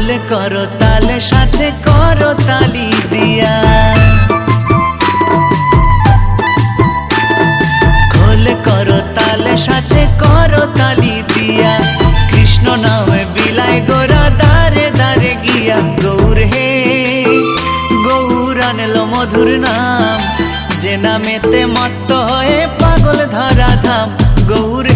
খোল করো তালে সাথে করো তালি দিয়া, খোল করো তালে সাথে করো তালি দিয়া। কৃষ্ণ নামে বিলাই গোরা দারে দারে গিয়া। গৌর হে গৌর আনলো মধুর নাম, যে নামেতে মত্ত হয়ে পাগল ধরা ধাম। গৌর